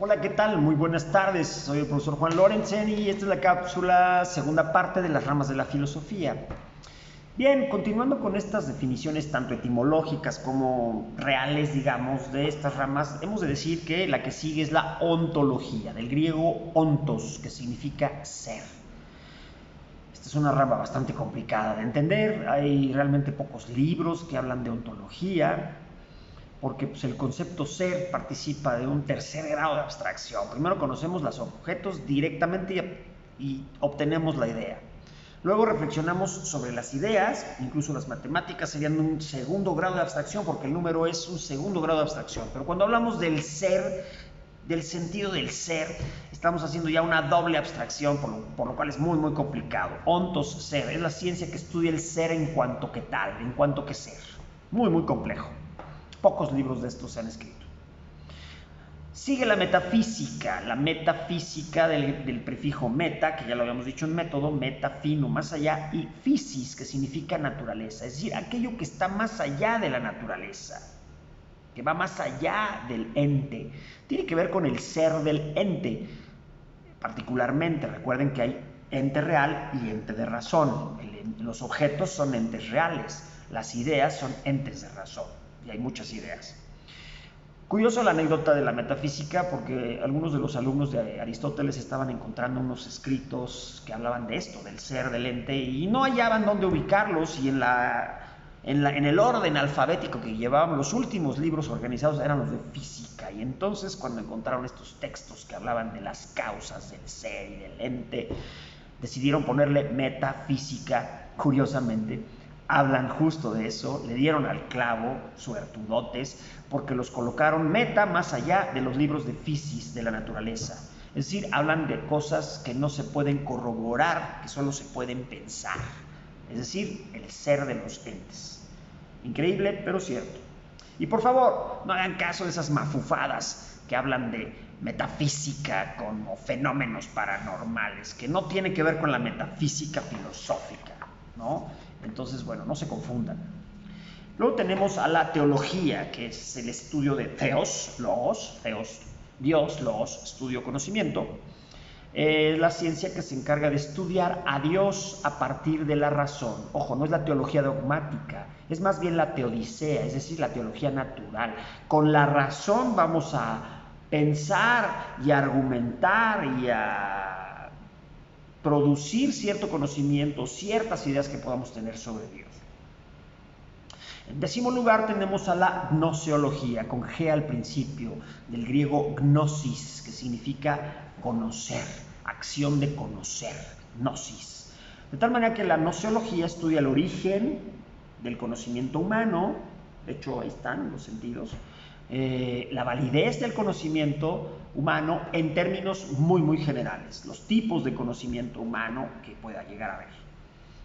Hola, ¿qué tal? Muy buenas tardes. Soy el profesor Juan Lorenzen y esta es la cápsula segunda parte de las ramas de la filosofía. Bien, continuando con estas definiciones tanto etimológicas como reales, digamos, de estas ramas, hemos de decir que la que sigue es la ontología, del griego ontos, que significa ser. Esta es una rama bastante complicada de entender, hay realmente pocos libros que hablan de ontología, porque pues, el concepto ser participa de un tercer grado de abstracción. Primero conocemos los objetos directamente y obtenemos la idea. Luego reflexionamos sobre las ideas, incluso las matemáticas serían un segundo grado de abstracción, porque el número es un segundo grado de abstracción. Pero cuando hablamos del ser, del sentido del ser, estamos haciendo ya una doble abstracción, por lo cual es muy complicado. Ontos, ser, es la ciencia que estudia el ser en cuanto que tal, en cuanto que ser. Muy complejo. Pocos libros de estos se han escrito. Sigue la metafísica del prefijo meta, que ya lo habíamos dicho en método, meta, fino, más allá, y physis, que significa naturaleza, es decir, aquello que está más allá de la naturaleza, que va más allá del ente. Tiene que ver con el ser del ente, particularmente. Recuerden que hay ente real y ente de razón. Los objetos son entes reales, las ideas son entes de razón. Y hay muchas ideas. Curioso la anécdota de la metafísica, porque algunos de los alumnos de Aristóteles estaban encontrando unos escritos que hablaban de esto, del ser, del ente, y no hallaban dónde ubicarlos, y en el orden alfabético que llevaban, los últimos libros organizados eran los de física, y entonces cuando encontraron estos textos que hablaban de las causas del ser y del ente, decidieron ponerle metafísica. Curiosamente hablan justo de eso, le dieron al clavo, suertudotes, porque los colocaron meta más allá de los libros de fisis, de la naturaleza. Es decir, hablan de cosas que no se pueden corroborar, que solo se pueden pensar. Es decir, el ser de los entes. Increíble, pero cierto. Y por favor, no hagan caso de esas mafufadas que hablan de metafísica como fenómenos paranormales, que no tiene que ver con la metafísica filosófica, ¿no? Entonces, bueno, no se confundan. Luego tenemos a la teología, que es el estudio de theos, Dios, logos, estudio, conocimiento. Es la ciencia que se encarga de estudiar a Dios a partir de la razón. Ojo, no es la teología dogmática, es más bien la teodicea, es decir, la teología natural. Con la razón vamos a pensar y a argumentar y a producir cierto conocimiento, ciertas ideas que podamos tener sobre Dios. En décimo lugar tenemos a la gnoseología, con G al principio, del griego gnosis, que significa conocer, acción de conocer, gnosis. De tal manera que la gnoseología estudia el origen del conocimiento humano, de hecho ahí están los sentidos, la validez del conocimiento humano en términos muy generales, los tipos de conocimiento humano que pueda llegar a haber.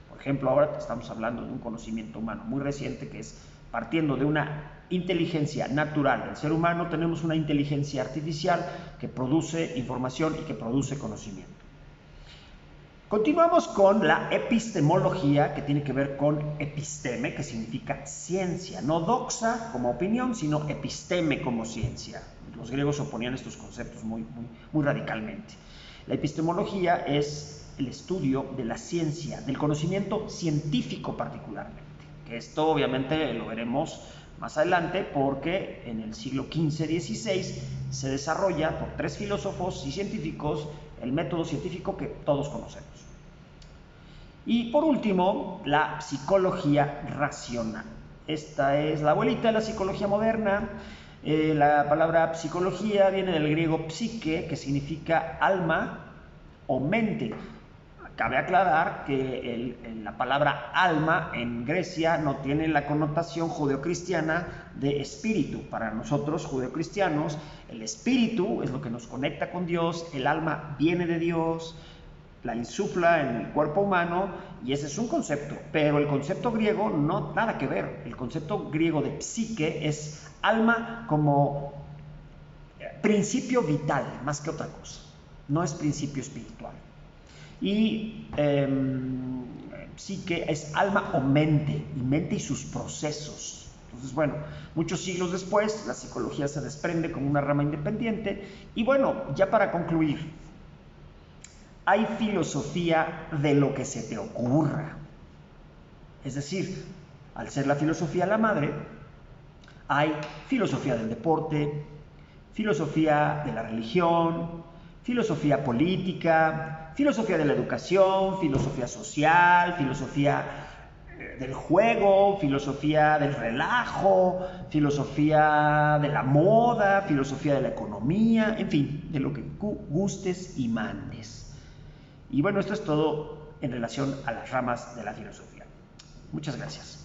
Por ejemplo, ahora estamos hablando de un conocimiento humano muy reciente, que es partiendo de una inteligencia natural del ser humano, tenemos una inteligencia artificial que produce información y que produce conocimiento. Continuamos con la epistemología, que tiene que ver con episteme, que significa ciencia, no doxa como opinión, sino episteme como ciencia. Los griegos oponían estos conceptos muy radicalmente. La epistemología es el estudio de la ciencia, del conocimiento científico particularmente, que esto obviamente lo veremos más adelante, porque en el siglo XV-XVI se desarrolla por tres filósofos y científicos el método científico que todos conocemos. Y por último, la psicología racional. Esta es la abuelita de la psicología moderna. La palabra psicología viene del griego psique, que significa alma o mente. Cabe aclarar que la palabra alma en Grecia no tiene la connotación judeocristiana de espíritu. Para nosotros judeocristianos, el espíritu es lo que nos conecta con Dios, el alma viene de Dios, la insufla en el cuerpo humano, y ese es un concepto, pero el concepto griego no nada que ver. El concepto griego de psique es alma como principio vital, más que otra cosa, no es principio espiritual. Y psique es alma o mente, y mente y sus procesos, Entonces, bueno, muchos siglos después, la psicología se desprende como una rama independiente. Y bueno, ya para concluir, hay filosofía de lo que se te ocurra. Es decir, al ser la filosofía la madre, hay filosofía del deporte, filosofía de la religión, filosofía política, filosofía de la educación, filosofía social, filosofía del juego, filosofía del relajo, filosofía de la moda, filosofía de la economía, en fin, de lo que gustes y mandes. Y bueno, esto es todo en relación a las ramas de la filosofía. Muchas gracias.